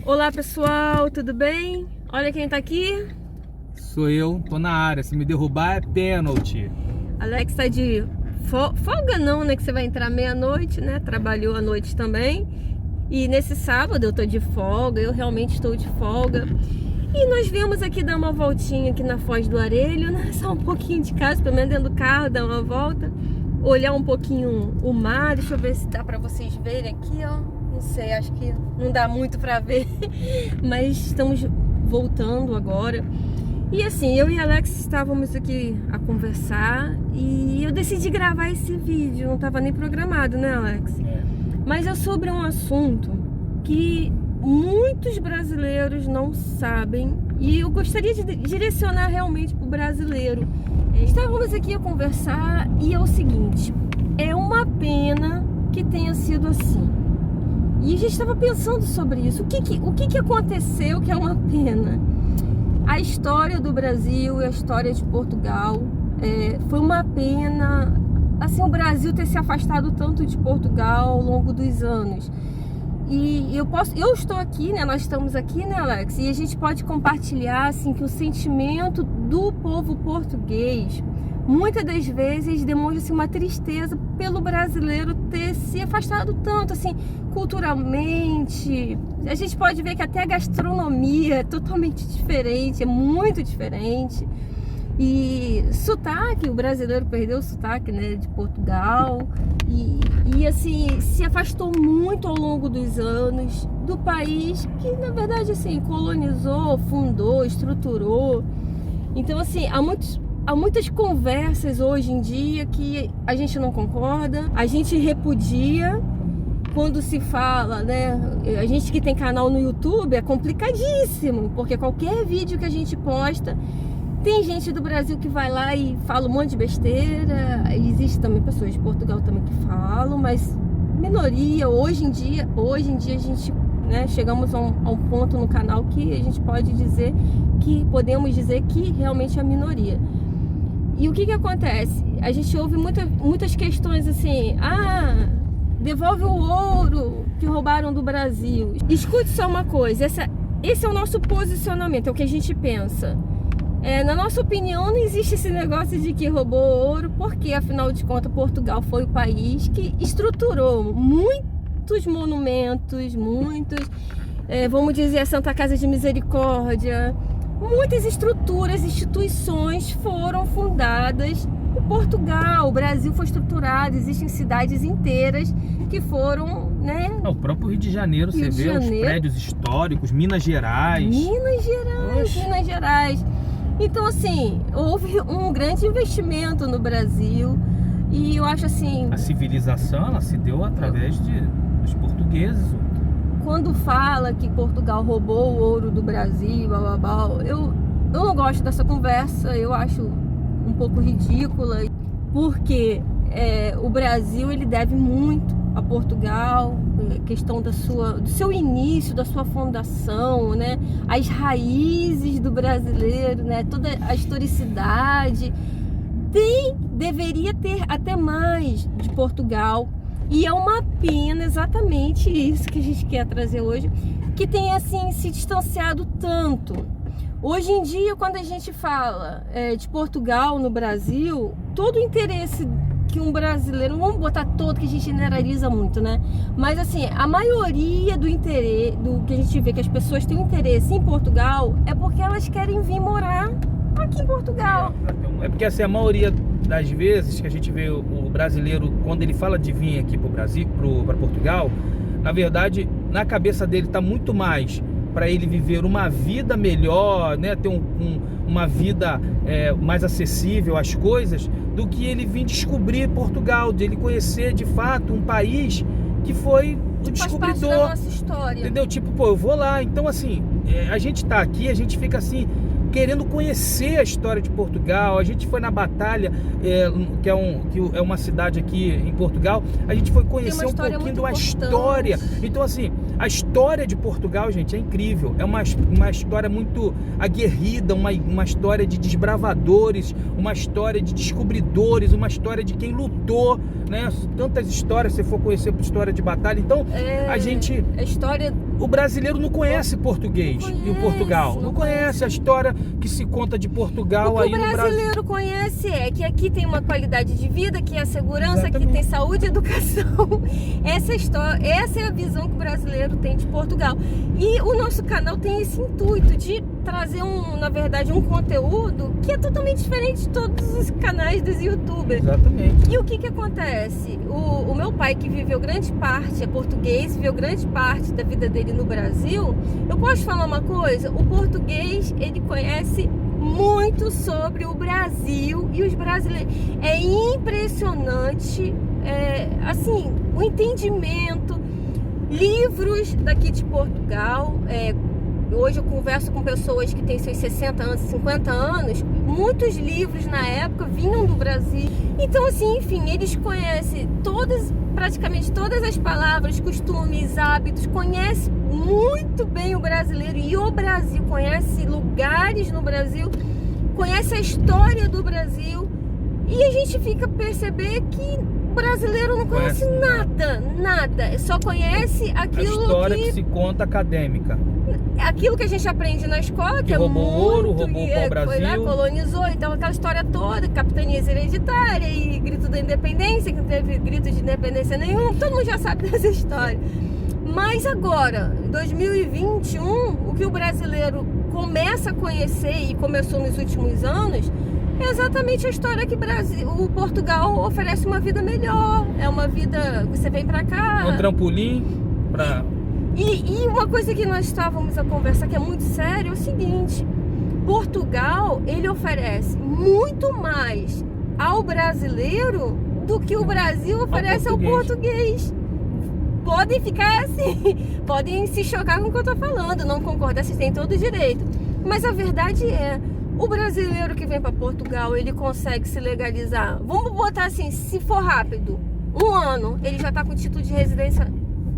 Olá pessoal, tudo bem? Olha quem tá aqui. Sou eu, tô na área. Se me derrubar é pênalti. Alex tá de folga não, né? Que você vai entrar meia-noite, né? Trabalhou à noite também. E nesse sábado eu tô de folga, eu realmente estou de folga. E nós viemos aqui dar uma voltinha aqui na Foz do Arelho, né? Só um pouquinho de casa, pelo menos dentro do carro, dar uma volta. Olhar um pouquinho o mar, deixa eu ver se dá pra vocês verem aqui, ó. Não sei, acho que não dá muito pra ver. Mas estamos voltando agora. E assim, eu e Alex estávamos aqui a conversar e eu decidi gravar esse vídeo. Não estava nem programado, né, Alex? Mas é sobre um assunto que muitos brasileiros não sabem e eu gostaria de direcionar realmente para o brasileiro. Estávamos aqui a conversar e é o seguinte: é uma pena que tenha sido assim. E a gente estava pensando sobre isso. O que aconteceu que é uma pena? A história do Brasil e a história de Portugal foi uma pena. Assim, o Brasil ter se afastado tanto de Portugal ao longo dos anos. E eu estou aqui, né? Nós estamos aqui, né, Alex? E a gente pode compartilhar assim que o sentimento do povo português muitas das vezes demonstra assim, uma tristeza pelo brasileiro ter se afastado tanto, assim, culturalmente. A gente pode ver que até a gastronomia é totalmente diferente, é muito diferente. E sotaque, o brasileiro perdeu o sotaque, né, de Portugal. E assim, se afastou muito ao longo dos anos do país que, na verdade, assim, colonizou, fundou, estruturou. Então, assim, há muitas conversas hoje em dia que a gente não concorda, a gente repudia. Quando se fala, né, a gente que tem canal no YouTube é complicadíssimo, porque qualquer vídeo que a gente posta, tem gente do Brasil que vai lá e fala um monte de besteira. Existe também pessoas de Portugal também que falam, mas minoria. Hoje em dia a gente, né, chegamos a um ponto no canal que a gente pode dizer que podemos dizer que realmente é a minoria. E o que acontece? A gente ouve muitas questões assim: devolve o ouro que roubaram do Brasil. Escute só uma coisa, esse é o nosso posicionamento, é o que a gente pensa. Na nossa opinião, não existe esse negócio de que roubou ouro, porque afinal de contas Portugal foi o país que estruturou muitos monumentos, vamos dizer, a Santa Casa de Misericórdia. Muitas estruturas, instituições foram fundadas por Portugal. O Brasil foi estruturado, existem cidades inteiras que foram, né? O próprio Rio de Janeiro, você vê os prédios históricos, Minas Gerais. Minas Gerais. Então, assim, houve um grande investimento no Brasil e eu acho assim... A civilização, ela se deu através dos portugueses. Quando fala que Portugal roubou o ouro do Brasil, blá, blá, blá, eu não gosto dessa conversa, eu acho um pouco ridícula, porque o Brasil ele deve muito a Portugal, questão do seu início, da sua fundação, né? As raízes do brasileiro, né? Toda a historicidade. Deveria ter até mais de Portugal. E é uma pena exatamente isso que a gente quer trazer hoje, que tem assim se distanciado tanto. Hoje em dia, quando a gente fala de Portugal no Brasil, todo o interesse que um brasileiro, não vamos botar todo, que a gente generaliza muito, né? Mas assim, a maioria do interesse, do que a gente vê que as pessoas têm interesse em Portugal, é porque elas querem vir morar aqui em Portugal. É porque assim, a maioria das vezes que a gente vê o brasileiro, quando ele fala de vir aqui para o Brasil, para Portugal, na verdade, na cabeça dele está muito mais para ele viver uma vida melhor, né, ter uma vida mais acessível às coisas, do que ele vir descobrir Portugal, de ele conhecer de fato um país que foi o descobridor. Faz parte da nossa história. Entendeu? Tipo, pô, eu vou lá. Então, assim, a gente tá aqui, a gente fica assim, querendo conhecer a história de Portugal. A gente foi na Batalha, que é uma cidade aqui em Portugal. A gente foi conhecer um pouquinho da história. Então, assim, a história de Portugal, gente, é incrível. É uma história muito aguerrida, uma história de desbravadores, uma história de descobridores, uma história de quem lutou, né? Tantas histórias, se for conhecer a história de batalha. Então, a gente... A história o brasileiro não conhece português e o Portugal. Não conhece a história que se conta de Portugal o que aí o no Brasil. brasileiro conhece é que aqui tem uma qualidade de vida, que é a segurança, Exatamente. aqui tem saúde e educação. Essa é a visão que o brasileiro tem de Portugal. E o nosso canal tem esse intuito de trazer na verdade, um conteúdo que é totalmente diferente de todos os canais dos YouTubers. Exatamente. E o que acontece? O meu pai, que viveu grande parte, é português, viveu grande parte da vida dele no Brasil, eu posso falar uma coisa? O português, ele conhece muito sobre o Brasil e os brasileiros. É impressionante, assim, o entendimento, livros daqui de Portugal. Hoje eu converso com pessoas que têm seus 60 anos, 50 anos. Muitos livros na época vinham do Brasil. Então, assim, enfim, eles conhecem praticamente todas as palavras, costumes, hábitos, conhecem muito bem o brasileiro e o Brasil, conhece lugares no Brasil, conhece a história do Brasil. E a gente fica a perceber que o brasileiro não conhece nada. Só conhece aquilo a história que se conta acadêmica. Aquilo que a gente aprende na escola, que roubou muito, ouro, roubou o Brasil. Foi lá, colonizou, então aquela história toda, capitanias hereditárias e grito da independência, que não teve grito de independência nenhum, todo mundo já sabe dessa história. Mas agora, em 2021, o que o brasileiro começa a conhecer e começou nos últimos anos, é exatamente a história que o Portugal oferece uma vida melhor, é uma vida, você vem pra cá... Um trampolim pra... E uma coisa que nós estávamos a conversar que é muito sério é o seguinte: Portugal, ele oferece muito mais ao brasileiro do que o Brasil oferece ao português. Podem ficar assim, podem se chocar com o que eu estou falando, não concordar, vocês têm todo o direito. Mas a verdade é, o brasileiro que vem para Portugal, ele consegue se legalizar. Vamos botar assim, se for rápido, 1 ano, ele já está com o título de residência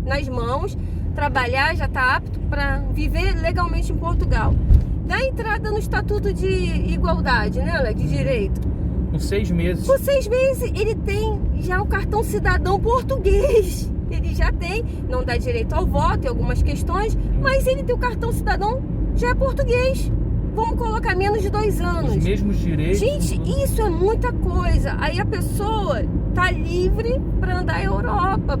nas mãos, trabalhar, já está apto para viver legalmente em Portugal. Dá entrada no Estatuto de Igualdade, né, Alex? De direito. Com 6 meses. Com 6 meses, ele tem já o cartão cidadão português. Ele já tem, não dá direito ao voto em algumas questões, mas ele tem o cartão cidadão, já é português. Vamos colocar menos de 2 anos. Os mesmos direitos. Gente, isso é muita coisa. Aí a pessoa tá livre para andar à Europa,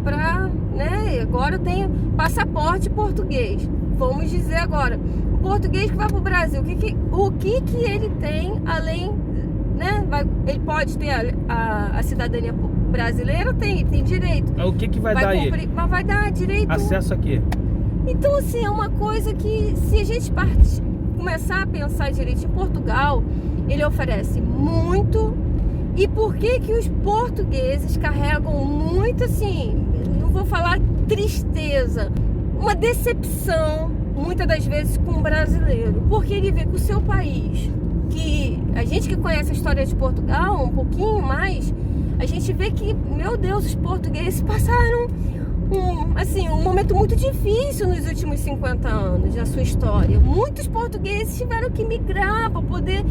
né? Agora eu tenho passaporte português. Vamos dizer agora, o português que vai para o Brasil, o que ele tem além, né? Ele pode ter a cidadania brasileira, tem direito. O que vai dar ele? Mas vai dar direito. Acesso a quê? Então, assim, é uma coisa que, se a gente começar a pensar direito, em Portugal, ele oferece muito. E por que os portugueses carregam muito, assim, não vou falar tristeza, uma decepção, muitas das vezes, com o brasileiro? Porque ele vê que o seu país, que a gente que conhece a história de Portugal um pouquinho mais, a gente vê que, meu Deus, os portugueses passaram um momento muito difícil nos últimos 50 anos da sua história. Muitos portugueses tiveram que migrar para poder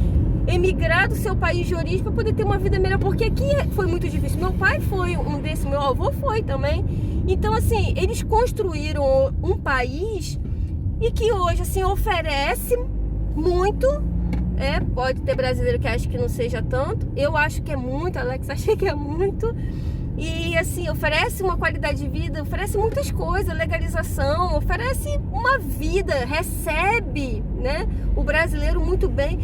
emigrar do seu país de origem para poder ter uma vida melhor, porque aqui foi muito difícil. Meu pai foi um desses, meu avô foi também. Então, assim, eles construíram um país e que hoje, assim, oferece muito. Pode ter brasileiro que acha que não seja tanto. Eu acho que é muito, Alex acha que é muito. E, assim, oferece uma qualidade de vida, oferece muitas coisas, legalização, oferece uma vida, recebe, né, o brasileiro muito bem.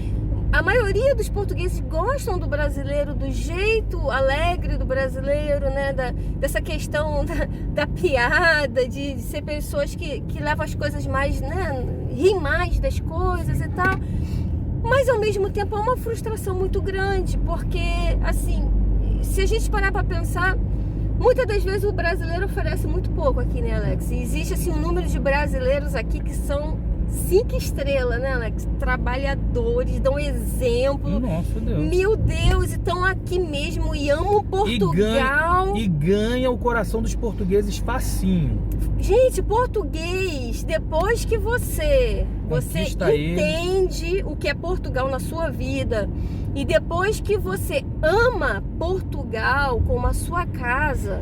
A maioria dos portugueses gostam do brasileiro, do jeito alegre do brasileiro, né, dessa questão da piada, de ser pessoas que levam as coisas mais, né, rir mais das coisas e tal. Mas, ao mesmo tempo, é uma frustração muito grande, porque, assim, se a gente parar para pensar, muitas das vezes o brasileiro oferece muito pouco aqui, né, Alex? E existe, assim, um número de brasileiros aqui que são 5 estrelas, né, Alex? Trabalhadores, dão exemplo. Nossa, Deus. Meu Deus, estão aqui mesmo e amam Portugal. E ganha o coração dos portugueses facinho. Gente, português, depois que você entende o que é Portugal na sua vida, e depois que você ama Portugal como a sua casa,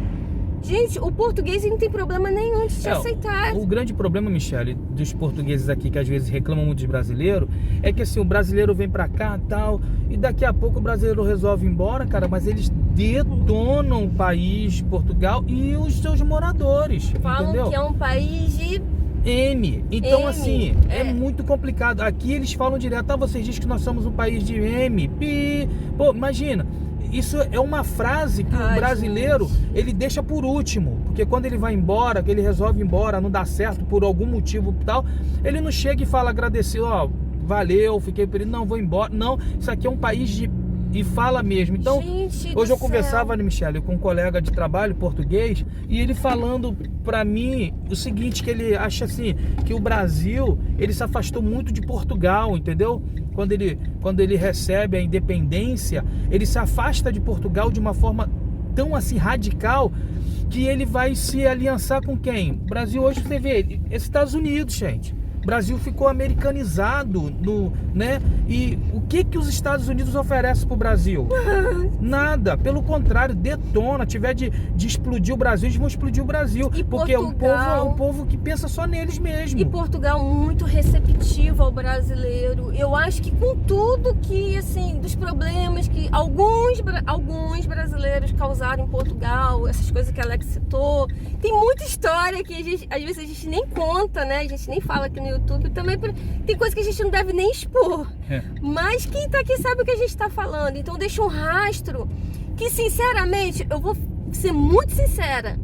Gente, o português não tem problema nenhum de te aceitar. O grande problema, Michele, dos portugueses aqui, que às vezes reclamam muito dos brasileiros, é que assim, o brasileiro vem pra cá e tal, e daqui a pouco o brasileiro resolve ir embora, cara, mas eles detonam o país, Portugal, e os seus moradores, Falam entendeu? que é um país de... M. Então, M, assim, é muito complicado. Aqui eles falam direto, vocês dizem que nós somos um país de M, pi. Pô, imagina, isso é uma frase que o brasileiro, ele deixa por último. Porque quando ele vai embora, que ele resolve ir embora, não dá certo por algum motivo e tal, ele não chega e fala agradecer, ó, valeu, fiquei por isso, não, vou embora. Não, isso aqui é um país de... E fala mesmo. Então, hoje eu conversava, Michele, com um colega de trabalho português, e ele falando pra mim o seguinte, que ele acha assim, que o Brasil, ele se afastou muito de Portugal, entendeu? Quando ele recebe a independência, ele se afasta de Portugal de uma forma tão assim radical, que ele vai se aliançar com quem? O Brasil hoje, você vê, é Estados Unidos, gente. O Brasil ficou americanizado, né? E o que os Estados Unidos oferecem para o Brasil? Nada, pelo contrário, detona. Tiver de explodir o Brasil, eles vão explodir o Brasil. E porque Portugal, é um povo que pensa só neles mesmo. E Portugal muito receptivo ao brasileiro. Eu acho que com tudo que, assim, dos problemas que alguns brasileiros causaram em Portugal, essas coisas que a Alex citou, tem muita história que às vezes a gente nem conta, né? A gente nem fala aqui no YouTube. Também tem coisa que a gente não deve nem expor. Mas quem tá aqui sabe o que a gente tá falando. Então deixa um rastro que, sinceramente, eu vou ser muito sincera.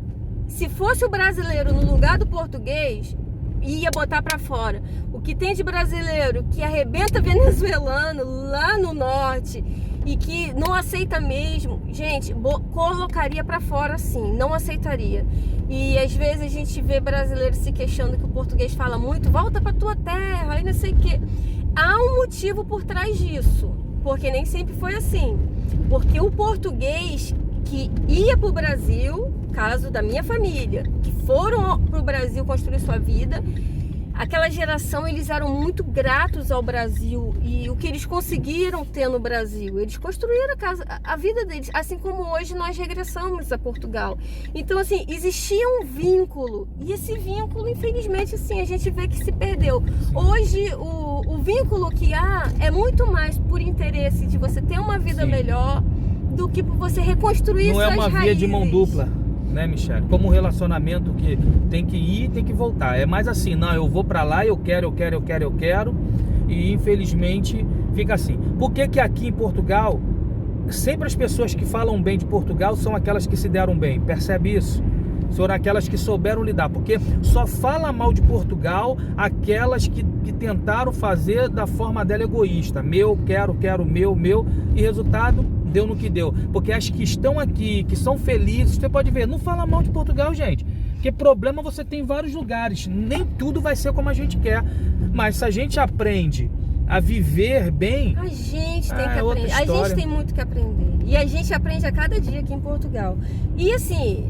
Se fosse o brasileiro no lugar do português, ia botar pra fora. O que tem de brasileiro que arrebenta venezuelano lá no norte e que não aceita mesmo, gente, colocaria pra fora sim, não aceitaria. E às vezes a gente vê brasileiro se queixando que o português fala muito, volta pra tua terra e não sei o que. Há um motivo por trás disso, porque nem sempre foi assim. Porque o português que ia pro Brasil, caso da minha família, que foram pro Brasil construir sua vida, aquela geração, eles eram muito gratos ao Brasil e o que eles conseguiram ter no Brasil, eles construíram a vida deles, assim como hoje nós regressamos a Portugal. Então, assim, existia um vínculo e esse vínculo, infelizmente, assim, a gente vê que se perdeu. Hoje, o vínculo que há é muito mais por interesse de você ter uma vida melhor do que por você reconstruir suas raízes. Não é uma via de mão dupla, né, Michele? Como um relacionamento que tem que ir, tem que voltar. É mais assim, não, eu vou pra lá, eu quero, e infelizmente fica assim. Por que que aqui em Portugal, sempre as pessoas que falam bem de Portugal são aquelas que se deram bem? Percebe isso? Foram aquelas que souberam lidar, porque só fala mal de Portugal aquelas que tentaram fazer da forma dela egoísta. Meu, quero, meu, e resultado deu no que deu. Porque as que estão aqui, que são felizes, você pode ver, não fala mal de Portugal, gente. Porque problema você tem em vários lugares. Nem tudo vai ser como a gente quer. Mas se a gente aprende a viver bem, a gente tem que aprender. A gente tem muito que aprender. E a gente aprende a cada dia aqui em Portugal. E assim,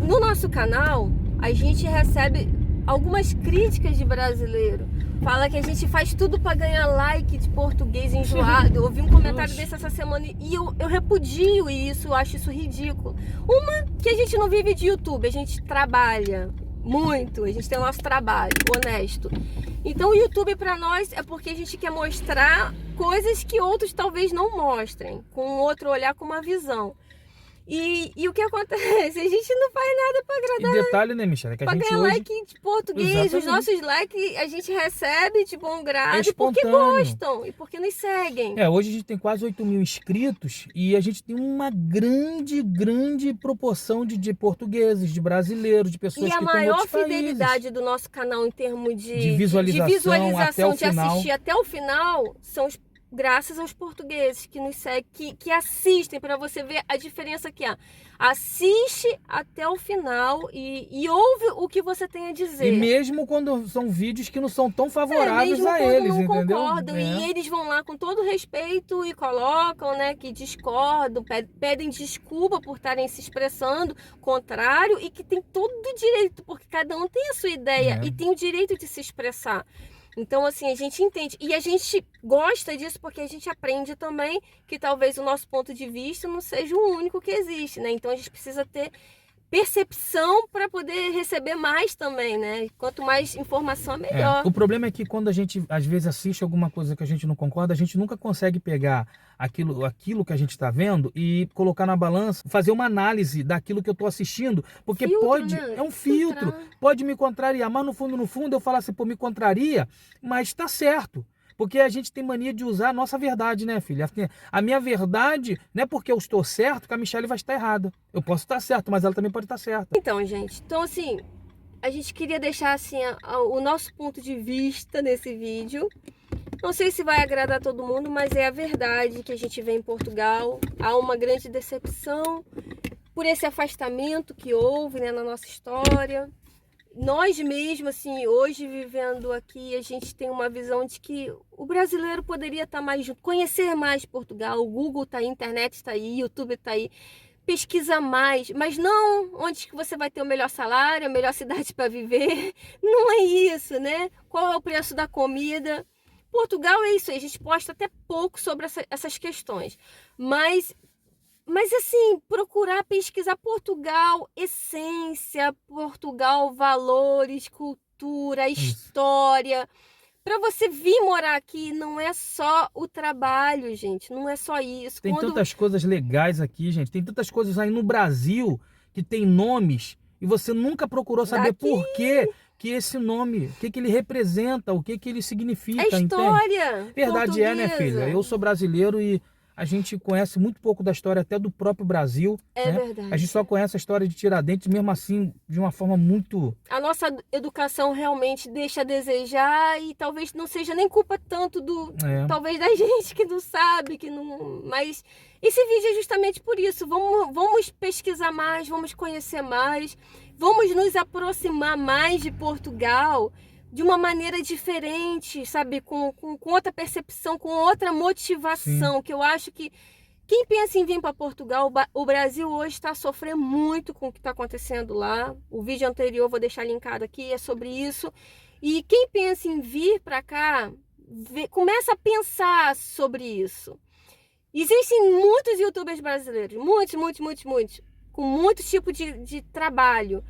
no nosso canal, a gente recebe algumas críticas de brasileiro. Fala que a gente faz tudo pra ganhar like de português enjoado. Eu ouvi um comentário desse essa semana e eu repudio isso, eu acho isso ridículo. Uma, que a gente não vive de YouTube, a gente trabalha muito, a gente tem o nosso trabalho, honesto. Então o YouTube pra nós é porque a gente quer mostrar coisas que outros talvez não mostrem, com outro olhar, com uma visão. E o que acontece? A gente não faz nada pra agradar. E detalhe, né, Michele? Que a gente ganhar hoje... like de português, exatamente. Os nossos likes a gente recebe de bom grado porque gostam e porque nos seguem. Hoje a gente tem quase 8 mil inscritos e a gente tem uma grande proporção de portugueses, de brasileiros, de pessoas que estão em outros países. E a maior fidelidade do nosso canal em termos de visualização até o final. Assistir até o final, são graças aos portugueses que nos seguem, que assistem, para você ver a diferença que há. Assiste até o final e ouve o que você tem a dizer. E mesmo quando são vídeos que não são tão favoráveis a eles, não entendeu? Concordam, e eles vão lá com todo respeito e colocam, né, que discordam, pedem desculpa por estarem se expressando contrário e que tem todo o direito, porque cada um tem a sua ideia e tem o direito de se expressar. Então, assim, a gente entende. E a gente gosta disso porque a gente aprende também que talvez o nosso ponto de vista não seja o único que existe, né? Então, a gente precisa ter percepção para poder receber mais também, né? Quanto mais informação, melhor. O problema é que quando a gente às vezes assiste alguma coisa que a gente não concorda, a gente nunca consegue pegar aquilo que a gente está vendo e colocar na balança, fazer uma análise daquilo que eu estou assistindo, porque Filtro, pode, né? é um filtro, Filtrar. pode me contrariar, mas no fundo eu falo assim, pô, me contraria, mas está certo. Porque a gente tem mania de usar a nossa verdade, né, filha? A minha verdade não é porque eu estou certo que a Michelle vai estar errada. Eu posso estar certo, mas ela também pode estar certa. Então, gente, assim, a gente queria deixar assim o nosso ponto de vista nesse vídeo. Não sei se vai agradar todo mundo, mas é a verdade que a gente vê em Portugal. Há uma grande decepção por esse afastamento que houve, né, na nossa história. Nós mesmos, assim, hoje vivendo aqui, a gente tem uma visão de que o brasileiro poderia estar mais junto, conhecer mais Portugal. O Google está aí, a internet está aí, o YouTube está aí. Pesquisa mais, mas não onde que você vai ter o melhor salário, a melhor cidade para viver. Não é isso, né? Qual é o preço da comida? Portugal é isso aí, a gente posta até pouco sobre essas questões. Mas assim, procurar pesquisar Portugal, essência, Portugal, valores, cultura, história. Para você vir morar aqui, não é só o trabalho, gente. Não é só isso. Tem tantas coisas legais aqui, gente. Tem tantas coisas aí no Brasil que tem nomes e você nunca procurou saber por quê que esse nome, o que ele representa, o que ele significa. É história. Entende? Verdade é, né, filha? Eu sou brasileiro e a gente conhece muito pouco da história até do próprio Brasil. É, né? verdade. A gente só conhece a história de Tiradentes, mesmo assim, de uma forma muito... A nossa educação realmente deixa a desejar e talvez não seja nem culpa tanto talvez da gente que não sabe, que não... Mas esse vídeo é justamente por isso. Vamos pesquisar mais, vamos conhecer mais, vamos nos aproximar mais de Portugal de uma maneira diferente, sabe? Com outra percepção, com outra motivação. Sim. Que eu acho que quem pensa em vir para Portugal, o Brasil hoje está sofrendo muito com o que está acontecendo lá. O vídeo anterior, vou deixar linkado aqui, é sobre isso. E quem pensa em vir para cá, começa a pensar sobre isso. Existem muitos youtubers brasileiros, muitos, com muitos tipos de trabalho.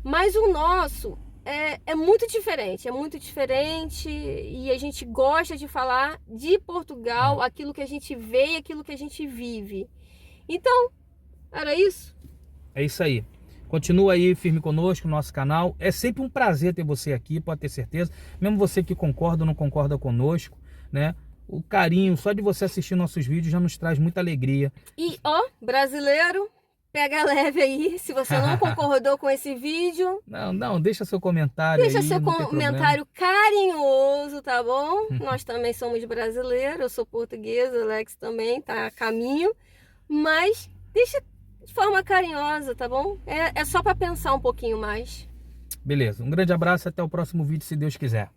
Mas o nosso é muito diferente e a gente gosta de falar de Portugal, aquilo que a gente vê e aquilo que a gente vive. Então, era isso. É isso aí. Continua aí firme conosco no nosso canal. É sempre um prazer ter você aqui, pode ter certeza. Mesmo você que concorda ou não concorda conosco, né? O carinho só de você assistir nossos vídeos já nos traz muita alegria. E, brasileiro... Pega leve aí, se você não concordou com esse vídeo. Não, deixa seu comentário aí. Deixa seu comentário carinhoso, tá bom? Nós também somos brasileiros, eu sou portuguesa, o Alex também tá a caminho. Mas deixa de forma carinhosa, tá bom? É só para pensar um pouquinho mais. Beleza, um grande abraço e até o próximo vídeo, se Deus quiser.